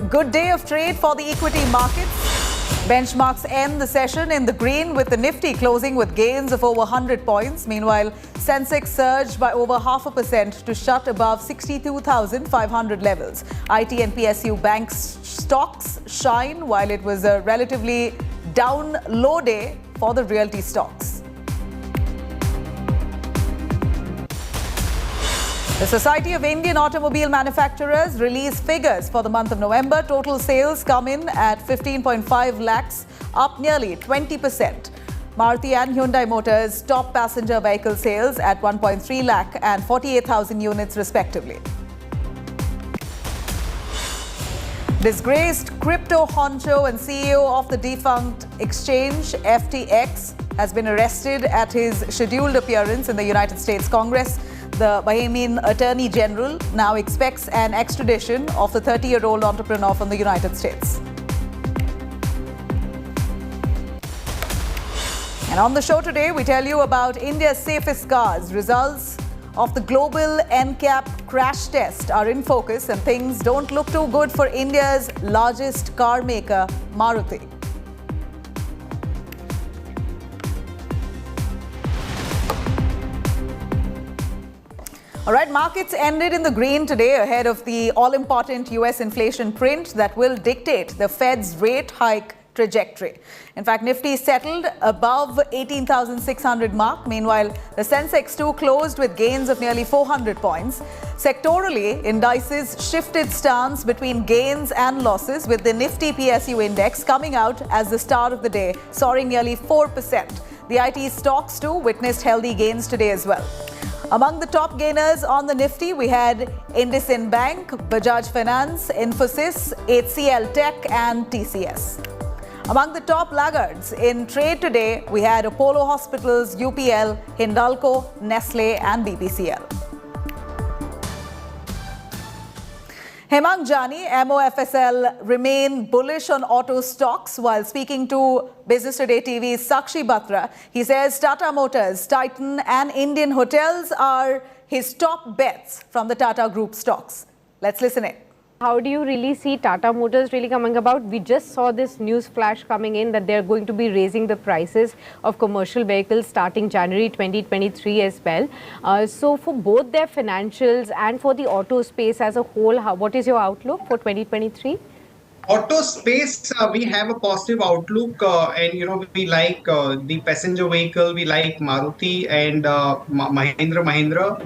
good day of trade for the equity markets. Benchmarks end the session in the green with the Nifty closing with gains of over 100 points. Meanwhile, Sensex surged by over 0.5% to shut above 62,500 levels. IT and PSU bank stocks shine while it was a relatively down low day for the realty stocks. The Society of Indian Automobile Manufacturers released figures for the month of November. Total sales come in at 15.5 lakhs, up nearly 20%. Maruti and Hyundai Motors top passenger vehicle sales at 1.3 lakh and 48,000 units respectively. Disgraced crypto honcho and CEO of the defunct exchange FTX has been arrested at his scheduled appearance in the United States Congress. The Bahamian Attorney General now expects an extradition of the 30-year-old entrepreneur from the United States. And on the show today, we tell you about India's safest cars. Results of the global NCAP crash test are in focus, and things don't look too good for India's largest car maker, Maruti. All right, markets ended in the green today ahead of the all-important US inflation print that will dictate the Fed's rate hike trajectory. In fact, Nifty settled above 18,600 mark. Meanwhile, the Sensex too closed with gains of nearly 400 points. Sectorally, indices shifted stance between gains and losses, with the Nifty PSU index coming out as the star of the day, soaring nearly 4%. The IT stocks too witnessed healthy gains today as well. Among the top gainers on the Nifty, we had IndusInd Bank, Bajaj Finance, Infosys, HCL Tech and TCS. Among the top laggards in trade today, we had Apollo Hospitals, UPL, Hindalco, Nestle and BPCL. Hemang Jani, MOFSL, remain bullish on auto stocks while speaking to Business Today TV's Sakshi Batra. He says Tata Motors, Titan and Indian Hotels are his top bets from the Tata Group stocks. Let's listen in. How do you really see Tata Motors really coming about? We just saw this news flash coming in that they're going to be raising the prices of commercial vehicles starting January 2023 as well. So for both their financials and for the auto space as a whole, what is your outlook for 2023? Auto space, we have a positive outlook, and we like the passenger vehicle. We like Maruti and Mahindra,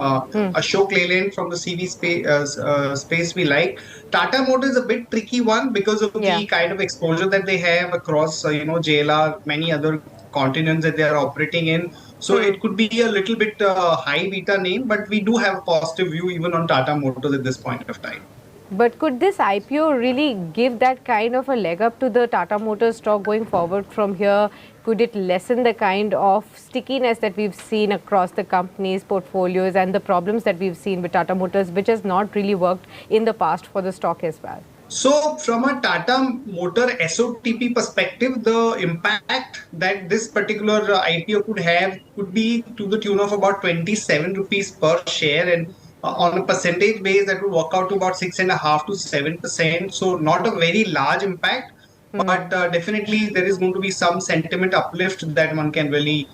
Ashok Leyland from the CV space we like. Tata Motors is a bit tricky one because of the kind of exposure that they have across JLR, many other continents that they are operating in. So it could be a little bit high beta name, but we do have a positive view even on Tata Motors at this point of time. But could this IPO really give that kind of a leg up to the Tata Motors stock going forward from here? Could it lessen the kind of stickiness that we've seen across the company's portfolios and the problems that we've seen with Tata Motors, which has not really worked in the past for the stock as well? So from a Tata Motor SOTP perspective, the impact that this particular IPO could have could be to the tune of about 27 rupees per share, and on a percentage base that will work out to about 6.5% to 7%. So not a very large impact, but definitely there is going to be some sentiment uplift that one can really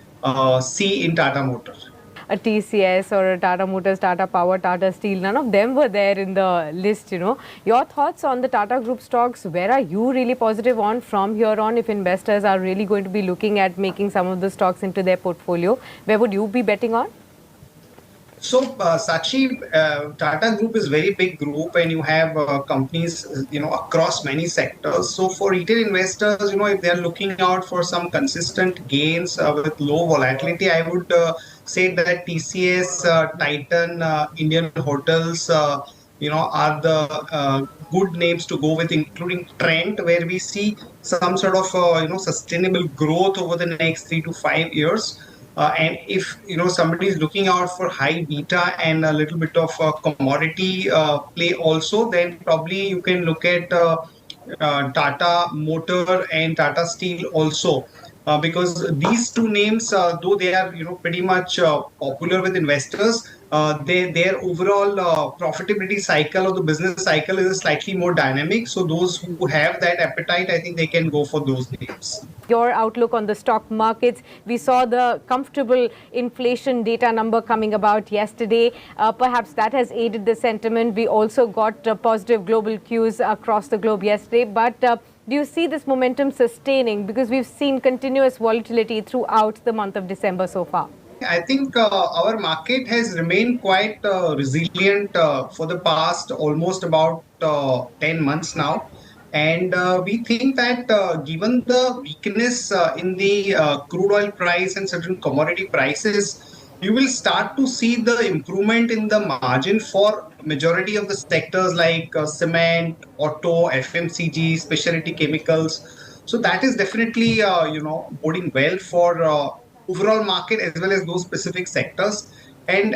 see in Tata Motors. A TCS or a Tata Motors, Tata Power, Tata Steel, none of them were there in the list, Your thoughts on the Tata Group stocks, where are you really positive on from here on if investors are really going to be looking at making some of the stocks into their portfolio? Where would you be betting on? So, Sakshi, Tata Group is a very big group, and you have companies, across many sectors. So, for retail investors, if they are looking out for some consistent gains with low volatility, I would say that TCS, Titan, Indian Hotels, are the good names to go with, including Trent, where we see some sort of, sustainable growth over the next 3 to 5 years. And if somebody is looking out for high beta and a little bit of commodity play also, then probably you can look at Tata Motor and Tata Steel also, because these two names, though they are pretty much popular with investors, their overall profitability cycle or the business cycle is slightly more dynamic. So those who have that appetite, I think they can go for those names. Your outlook on the stock markets. We saw the comfortable inflation data number coming about yesterday. Perhaps that has aided the sentiment. We also got positive global cues across the globe yesterday. But do you see this momentum sustaining? Because we've seen continuous volatility throughout the month of December so far. I think our market has remained quite resilient for the past almost about 10 months now. And we think that given the weakness in the crude oil price and certain commodity prices, you will start to see the improvement in the margin for majority of the sectors like cement, auto, FMCG, specialty chemicals. So that is definitely, boding well for overall market as well as those specific sectors. And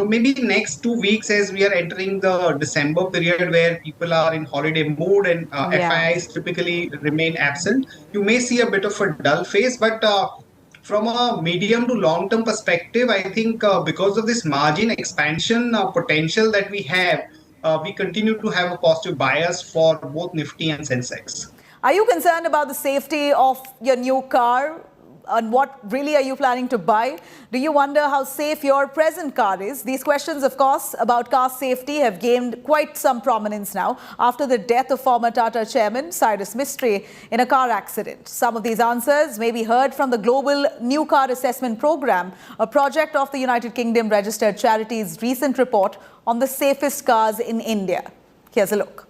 maybe next 2 weeks as we are entering the December period where people are in holiday mood and FIIs typically remain absent, you may see a bit of a dull phase. But from a medium to long term perspective, I think because of this margin expansion potential that we have, we continue to have a positive bias for both Nifty and Sensex. Are you concerned about the safety of your new car? And what really are you planning to buy? Do you wonder how safe your present car is? These questions, of course, about car safety have gained quite some prominence now after the death of former Tata chairman Cyrus Mistry in a car accident. Some of these answers may be heard from the Global New Car Assessment Program, a project of the United Kingdom registered charity's recent report on the safest cars in India. Here's a look.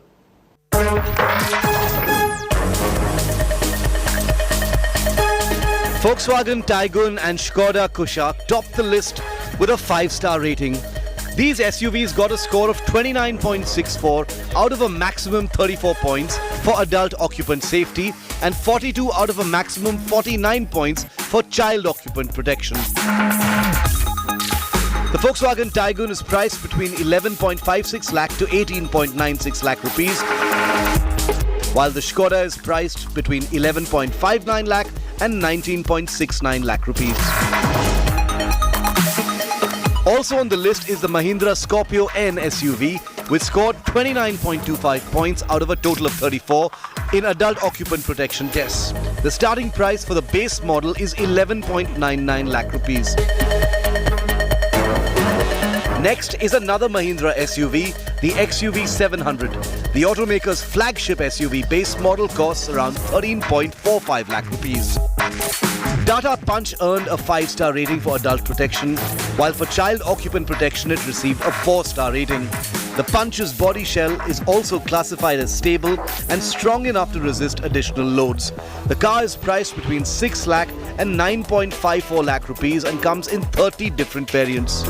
Volkswagen Taygun and Skoda Kushaq topped the list with a 5-star rating. These SUVs got a score of 29.64 out of a maximum 34 points for adult occupant safety and 42 out of a maximum 49 points for child occupant protection. The Volkswagen Taygun is priced between 11.56 lakh to 18.96 lakh rupees, while the Skoda is priced between 11.59 lakh and 19.69 lakh rupees. Also on the list is the Mahindra Scorpio N SUV, which scored 29.25 points out of a total of 34 in adult occupant protection tests. The starting price for the base model is 11.99 lakh rupees. Next is another Mahindra SUV, the XUV 700. The automaker's flagship SUV base model costs around 13.45 lakh rupees. Tata Punch earned a 5-star rating for adult protection, while for child occupant protection it received a 4-star rating. The Punch's body shell is also classified as stable and strong enough to resist additional loads. The car is priced between 6 lakh and 9.54 lakh rupees and comes in 30 different variants.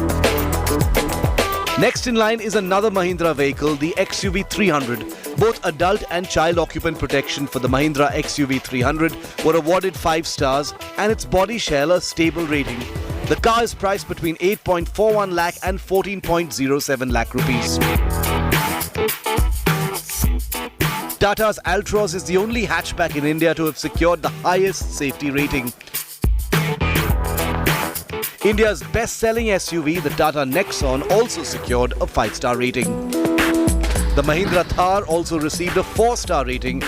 Next in line is another Mahindra vehicle, the XUV 300. Both adult and child occupant protection for the Mahindra XUV 300 were awarded 5 stars and its body shell a stable rating. The car is priced between 8.41 lakh and 14.07 lakh rupees. Tata's Altroz is the only hatchback in India to have secured the highest safety rating. India's best-selling SUV, the Tata Nexon, also secured a 5-star rating. The Mahindra Thar also received a 4-star rating,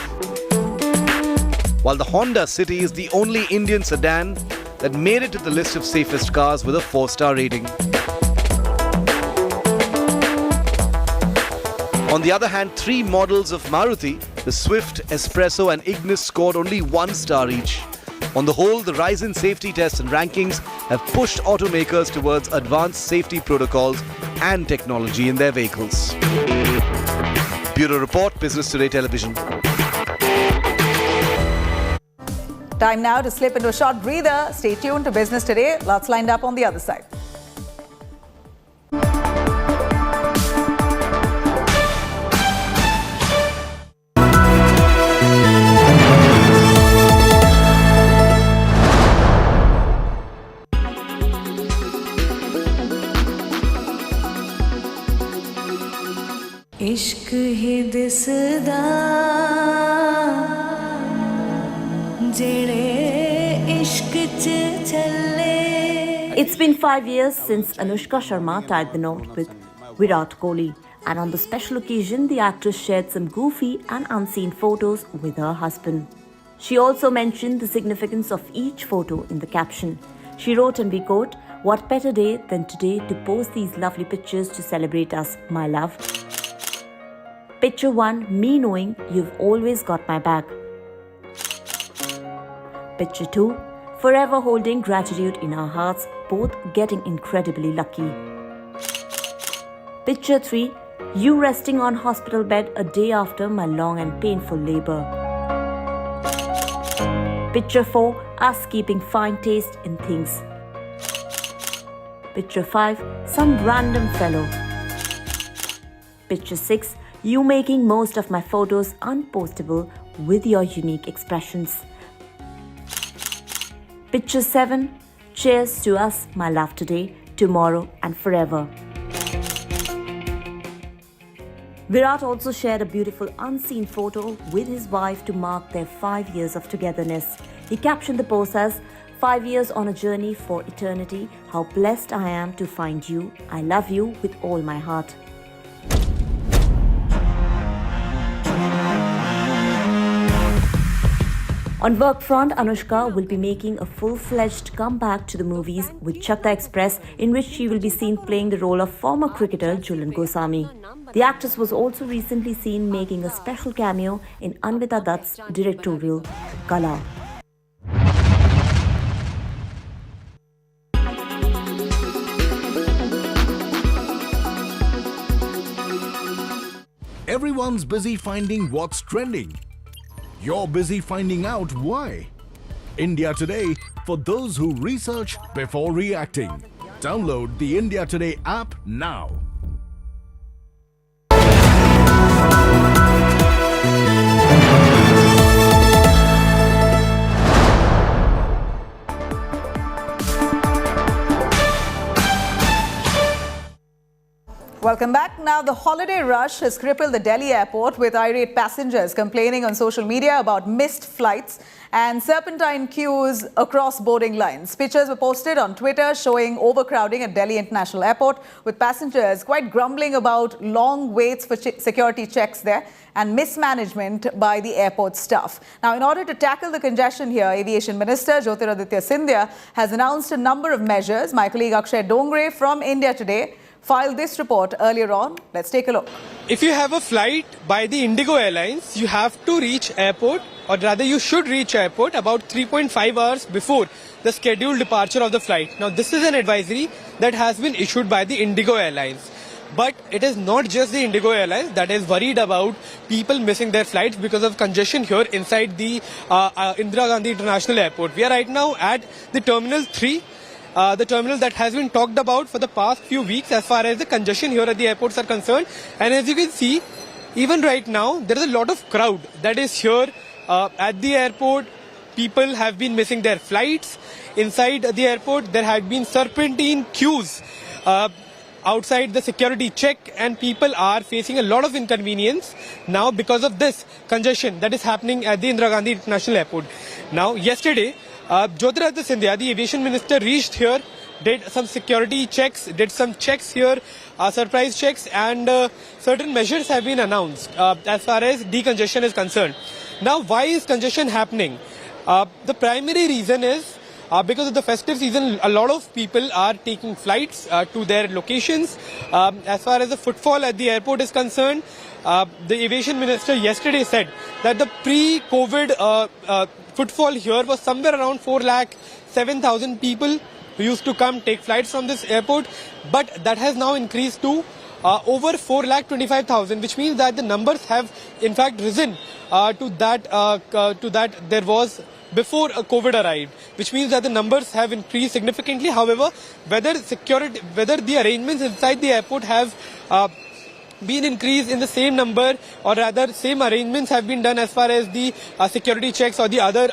while the Honda City is the only Indian sedan that made it to the list of safest cars with a 4-star rating. On the other hand, 3 models of Maruti, the Swift, Espresso and Ignis, scored only 1 star each. On the whole, the rise in safety tests and rankings have pushed automakers towards advanced safety protocols and technology in their vehicles. Bureau Report, Business Today Television. Time now to slip into a short breather. Stay tuned to Business Today. Lots lined up on the other side. इश्क ही दिसदा जेड़े इश्क च चले. It's been 5 years since Anushka Sharma tied the knot with Virat Kohli, and on the special occasion, the actress shared some goofy and unseen photos with her husband. She also mentioned the significance of each photo in the caption. She wrote, and we quote, "What better day than today to post these lovely pictures to celebrate us, my love. Picture 1, me knowing you've always got my back. Picture 2, forever holding gratitude in our hearts, both getting incredibly lucky. Picture 3, you resting on hospital bed a day after my long and painful labor. Picture 4, us keeping fine taste in things. Picture 5, some random fellow. Picture 6, you making most of my photos unpostable with your unique expressions. Picture 7, cheers to us, my love, today, tomorrow and forever." Virat also shared a beautiful unseen photo with his wife to mark their 5 years of togetherness. He captioned the post as, "5 years on a journey for eternity. How blessed I am to find you. I love you with all my heart." On work front, Anushka will be making a full-fledged comeback to the movies with Chhatta Express, in which she will be seen playing the role of former cricketer Jhulan Goswami. The actress was also recently seen making a special cameo in Anvita Dutt's directorial Kala. Everyone's busy finding what's trending. You're busy finding out why. India Today, for those who research before reacting. Download the India Today app now. Welcome back. Now, the holiday rush has crippled the Delhi airport, with irate passengers complaining on social media about missed flights and serpentine queues across boarding lines. Pictures were posted on Twitter showing overcrowding at Delhi International Airport, with passengers quite grumbling about long waits for security checks there and mismanagement by the airport staff. Now, in order to tackle the congestion here, Aviation Minister Jyotiraditya Scindia has announced a number of measures. My colleague Akshay Dongre from India Today filed this report earlier on. Let's take a look. If you have a flight by the Indigo Airlines, you have to reach airport, or rather you should reach airport about 3.5 hours before the scheduled departure of the flight. Now, this is an advisory that has been issued by the Indigo Airlines. But it is not just the Indigo Airlines that is worried about people missing their flights because of congestion here inside the Indira Gandhi International Airport. We are right now at the Terminal 3. The terminal that has been talked about for the past few weeks as far as the congestion here at the airports are concerned. And as you can see, even right now, there is a lot of crowd that is here at the airport. People have been missing their flights. Inside the airport, there had been serpentine queues outside the security check, and people are facing a lot of inconvenience now because of this congestion that is happening at the Indira Gandhi International Airport. Now, yesterday, Jyotiraditya Scindia, the aviation minister, reached here, did some security checks, did some checks here, surprise checks, and certain measures have been announced as far as decongestion is concerned. Now, why is congestion happening? The primary reason is because of the festive season, a lot of people are taking flights to their locations. As far as the footfall at the airport is concerned, the aviation minister yesterday said that the pre-COVID footfall here was somewhere around 4,07,000 people who used to come take flights from this airport, but that has now increased to over 4,25,000, which means that the numbers have in fact risen to that there was before COVID arrived, which means that the numbers have increased significantly. However, whether the arrangements inside the airport have been increased in the same number, or rather same arrangements have been done as far as the security checks or the other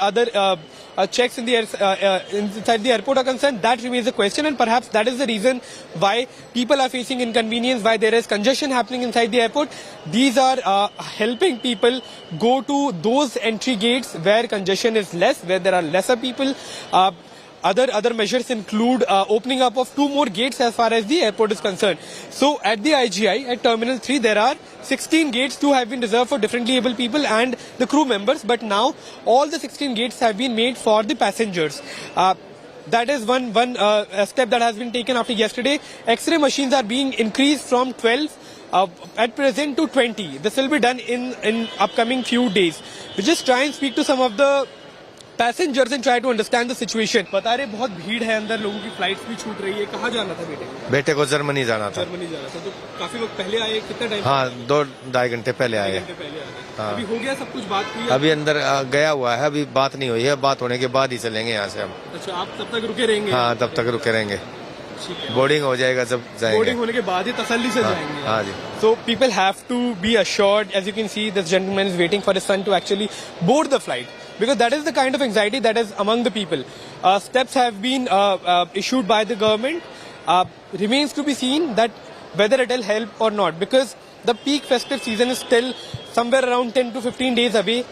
checks in the inside the airport are concerned, that remains a question, and perhaps that is the reason why people are facing inconvenience, why there is congestion happening inside the airport. These are helping people go to those entry gates where congestion is less, where there are lesser people. Other measures include opening up of 2 more gates as far as the airport is concerned. So at the IGI, at Terminal 3, there are 16 gates. 2 have been reserved for differently able people and the crew members. But now all the 16 gates have been made for the passengers. That is one step that has been taken after yesterday. X-ray machines are being increased from 12 at present to 20. This will be done in upcoming few days. We just try and speak to some of the passengers and try to understand the situation. बता रहे बहुत भीड़ है अंदर, लोगों की flights भी छूट रही है. कहाँ जाना था बेटे? बेटे को जर्मनी जाना था. जर्मनी जाना था. तो काफी वक्त पहले आए, कितना टाइम? हाँ, 2-2.5 घंटे पहले आए. हाँ. अभी हो गया सब कुछ, बात हुई? अभी अंदर गया हुआ है, अभी बात नहीं हुई है. बात होने के बाद ही चलेंगे यहाँ से हम. अच्छा, आप तब तक रुके रहेंगे? हाँ, तब तक रुके रहेंगे. बोर्डिंग हो जाएगा जब जाएंगे. बोर्डिंग होने के बाद ही तसल्ली से जाएंगे. हाँ जी. So people have to be assured. As you can see, this gentleman is waiting for his son to actually board the flight, because that is the kind of anxiety that is among the people. Steps have been issued by the government. Remains to be seen that whether it will help or not, because the peak festive season is still somewhere around 10 to 15 days away.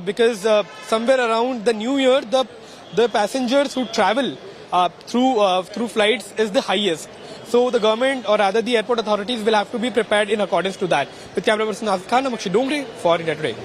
Because somewhere around the new year, the passengers who travel through flights is the highest. So the government, or rather the airport authorities, will have to be prepared in accordance to that. With camera person Aryan Khan, I'm Akshay Dongre for India Today.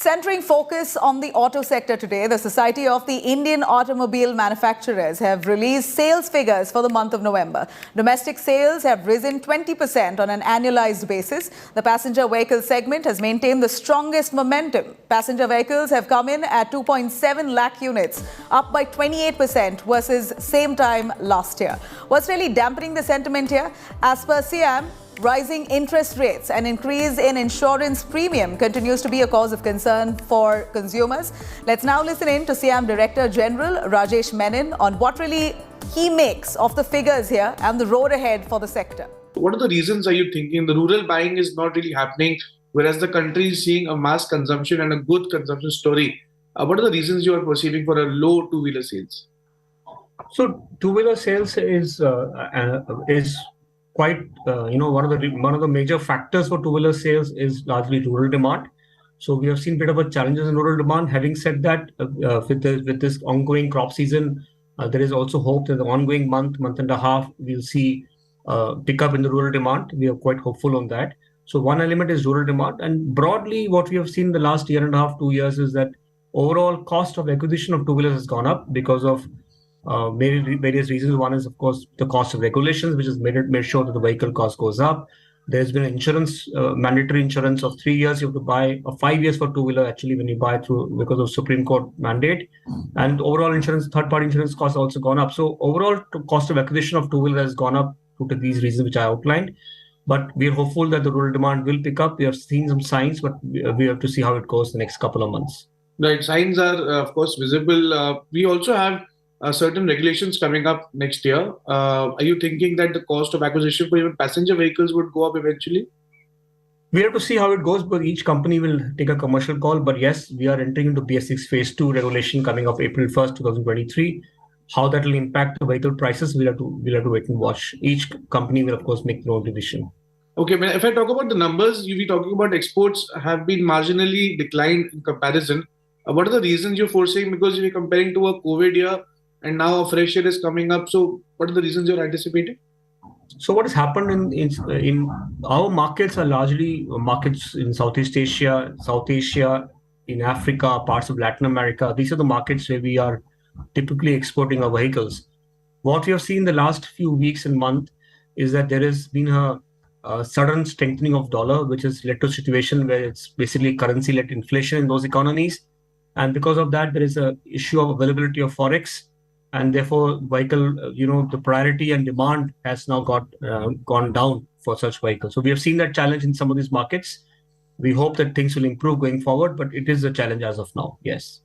Centering focus on the auto sector today, the Society of the Indian Automobile Manufacturers have released sales figures for the month of November. Domestic sales have risen 20% on an annualized basis. The passenger vehicle segment has maintained the strongest momentum. Passenger vehicles have come in at 2.7 lakh units, up by 28% versus same time last year. What's really dampening the sentiment here? As per SIAM, rising interest rates and increase in insurance premium continues to be a cause of concern for consumers. Let's now listen in to SIAM Director General Rajesh Menon on what really he makes of the figures here and the road ahead for the sector. What are the reasons are you thinking the rural buying is not really happening, whereas the country is seeing a mass consumption and a good consumption story? What are the reasons you are perceiving for a low two-wheeler sales? So two-wheeler sales is quite one of the major factors for two-wheeler sales is largely rural demand. So we have seen a bit of a challenges in rural demand. Having said that, with this ongoing crop season, there is also hope that the ongoing month and a half, we'll see pickup in the rural demand. We are quite hopeful on that. So one element is rural demand, and broadly what we have seen the last year and a half, 2 years is that overall cost of acquisition of two-wheelers has gone up because of various reasons. One is, of course, the cost of regulations, which has made sure that the vehicle cost goes up. There's been insurance, mandatory insurance of 3 years. You have to buy, 5 years for two-wheeler actually when you buy through because of Supreme Court mandate. And overall insurance, third-party insurance costs also gone up. So overall cost of acquisition of two-wheeler has gone up due to these reasons which I outlined. But we are hopeful that the rural demand will pick up. We have seen some signs, but we have to see how it goes the next couple of months. Right, signs are of course visible. We also have certain regulations coming up next year. Are you thinking that the cost of acquisition for even passenger vehicles would go up eventually? We have to see how it goes, but each company will take a commercial call. But yes, we are entering into BS6 Phase 2 regulation coming up April 1st, 2023. How that will impact the vehicle prices, we'll have to wait and watch. Each company will, of course, make their own decision. Okay, but if I talk about the numbers, you'll be talking about exports have been marginally declined in comparison. What are the reasons you're foreseeing? Because you're comparing to a COVID year, and now a fresh year is coming up. So what are the reasons you're anticipating? So what has happened in our markets are largely markets in Southeast Asia, South Asia, in Africa, parts of Latin America. These are the markets where we are typically exporting our vehicles. What we have seen the last few weeks and months is that there has been a sudden strengthening of dollar, which has led to a situation where it's basically currency-led inflation in those economies. And because of that, there is an issue of availability of forex. And therefore, vehicle, the priority and demand has now gone down for such vehicles. So we have seen that challenge in some of these markets. We hope that things will improve going forward, but it is a challenge as of now. Yes.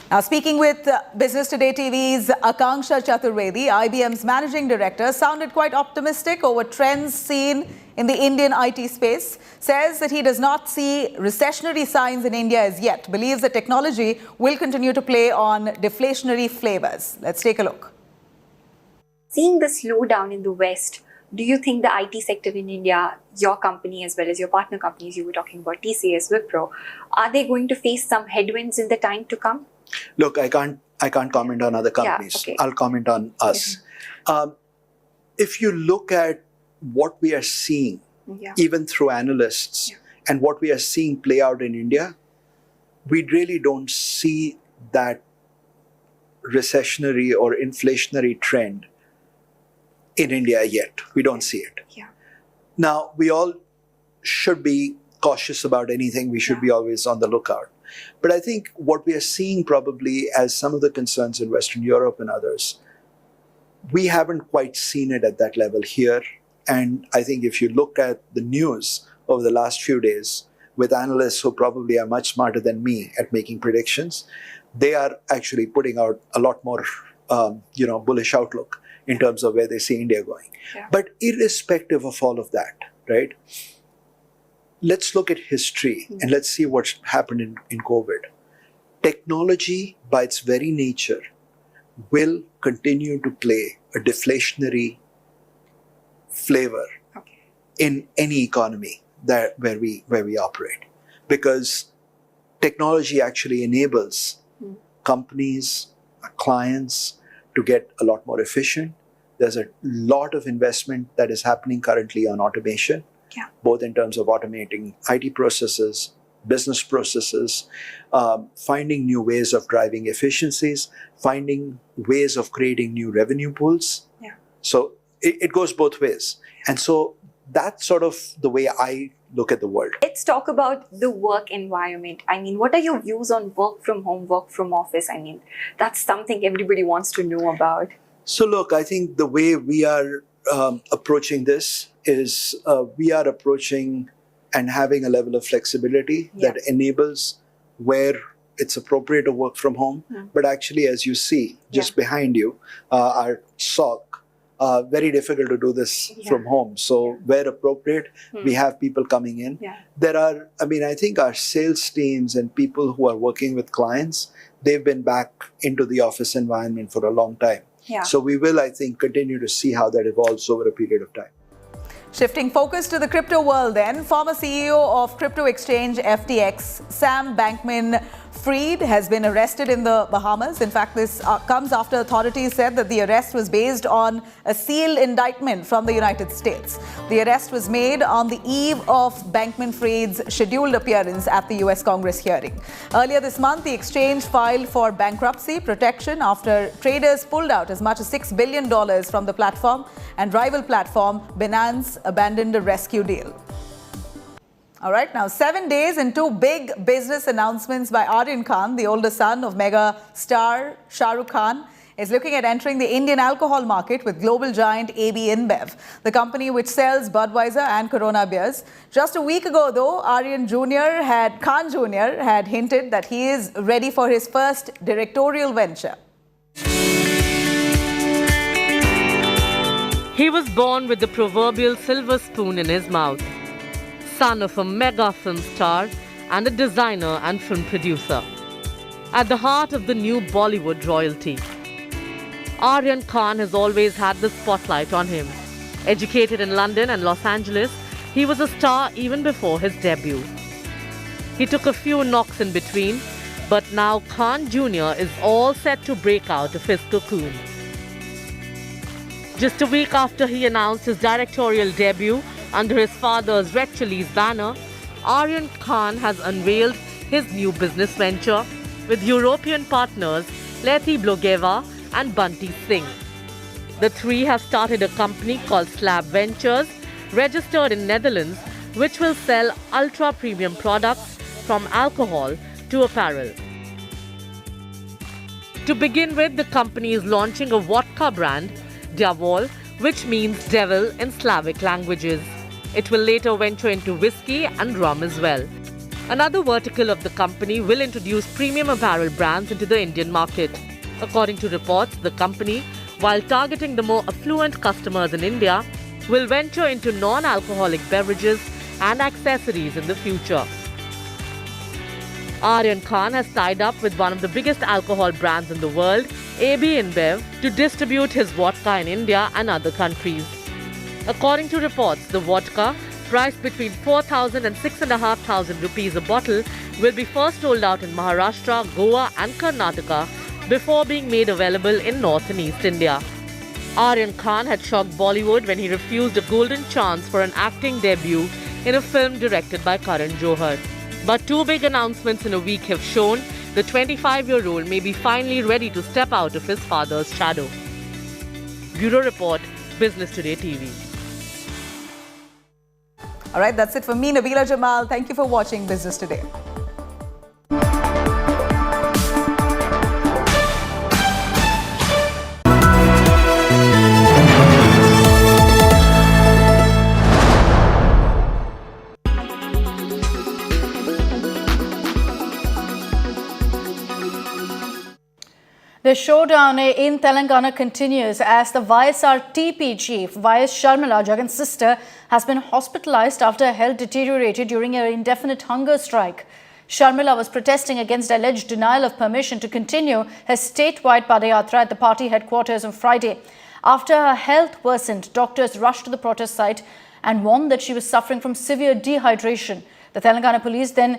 Now, speaking with Business Today TV's Akanksha Chaturvedi, IBM's managing director, sounded quite optimistic over trends seen in the Indian IT space, says that he does not see recessionary signs in India as yet, believes that technology will continue to play on deflationary flavors. Let's take a look. Seeing the slowdown in the West, do you think the IT sector in India, your company as well as your partner companies, you were talking about TCS, Wipro, are they going to face some headwinds in the time to come? Look, I can't comment on other companies. okay. I'll comment on us. If you look at what we are seeing, even through analysts, and what we are seeing play out in India, we really don't see that recessionary or inflationary trend in India yet. We don't see it. Now, we all should be cautious about anything. We should be always on the lookout. But I think what we are seeing probably as some of the concerns in Western Europe and others, we haven't quite seen it at that level here. And I think if you look at the news over the last few days with analysts who probably are much smarter than me at making predictions, they are actually putting out a lot more, bullish outlook in terms of where they see India going. But irrespective of all of that, right? Let's look at history and let's see what's happened in COVID. Technology, by its very nature, will continue to play a deflationary flavor in any economy where we operate, because technology actually enables companies, clients to get a lot more efficient. There's a lot of investment that is happening currently on automation, both in terms of automating IT processes, business processes, finding new ways of driving efficiencies, finding ways of creating new revenue pools. So it goes both ways. And so that's sort of the way I look at the world. Let's talk about the work environment. I mean, what are your views on work from home, work from office? I mean, that's something everybody wants to know about. So look, I think the way we are approaching this is we are approaching and having a level of flexibility that enables where it's appropriate to work from home. But actually, as you see, just behind you, our SOC, very difficult to do this from home. So where appropriate, we have people coming in. There are, I think our sales teams and people who are working with clients, they've been back into the office environment for a long time. So we will, I think, continue to see how that evolves over a period of time. Shifting focus to the crypto world then, former CEO of crypto exchange FTX, Sam Bankman-Fried, has been arrested in the Bahamas. In fact, this comes after authorities said that the arrest was based on a sealed indictment from the United States. The arrest was made on the eve of Bankman-Fried's scheduled appearance at the US Congress hearing. Earlier this month, the exchange filed for bankruptcy protection after traders pulled out as much as $6 billion from the platform, and rival platform Binance abandoned a rescue deal. All right, now 7 days into big business announcements by Aryan Khan, the older son of mega star Shah Rukh Khan, is looking at entering the Indian alcohol market with global giant AB InBev, the company which sells Budweiser and Corona beers. Just a week ago, though, Khan Jr. had hinted that he is ready for his first directorial venture. He was born with the proverbial silver spoon in his mouth, son of a mega film star and a designer and film producer. At the heart of the new Bollywood royalty, Aryan Khan has always had the spotlight on him. Educated in London and Los Angeles, he was a star even before his debut. He took a few knocks in between, but now Khan Jr. is all set to break out of his cocoon. Just a week after he announced his directorial debut under his father's Red Chillies banner, Aryan Khan has unveiled his new business venture with European partners Letty Blogeva and Bunty Singh. The three have started a company called Slab Ventures, registered in Netherlands, which will sell ultra-premium products from alcohol to apparel. To begin with, the company is launching a vodka brand, Diavol, which means devil in Slavic languages. It will later venture into whiskey and rum as well. Another vertical of the company will introduce premium apparel brands into the Indian market. According to reports, the company, while targeting the more affluent customers in India, will venture into non-alcoholic beverages and accessories in the future. Aryan Khan has tied up with one of the biggest alcohol brands in the world, AB InBev, to distribute his vodka in India and other countries. According to reports, the vodka, priced between 4,000 and 6,500 rupees a bottle, will be first rolled out in Maharashtra, Goa and Karnataka before being made available in North and East India. Aryan Khan had shocked Bollywood when he refused a golden chance for an acting debut in a film directed by Karan Johar. But two big announcements in a week have shown the 25-year-old may be finally ready to step out of his father's shadow. Bureau Report, Business Today TV. All right, that's it for me, Nabila Jamal. Thank you for watching Business Today. The showdown in Telangana continues as the YSR-TP chief, YS Sharmila, Jagan's sister, has been hospitalized after her health deteriorated during an indefinite hunger strike. Sharmila was protesting against alleged denial of permission to continue her statewide Padayatra at the party headquarters on Friday. After her health worsened, doctors rushed to the protest site and warned that she was suffering from severe dehydration. The Telangana police then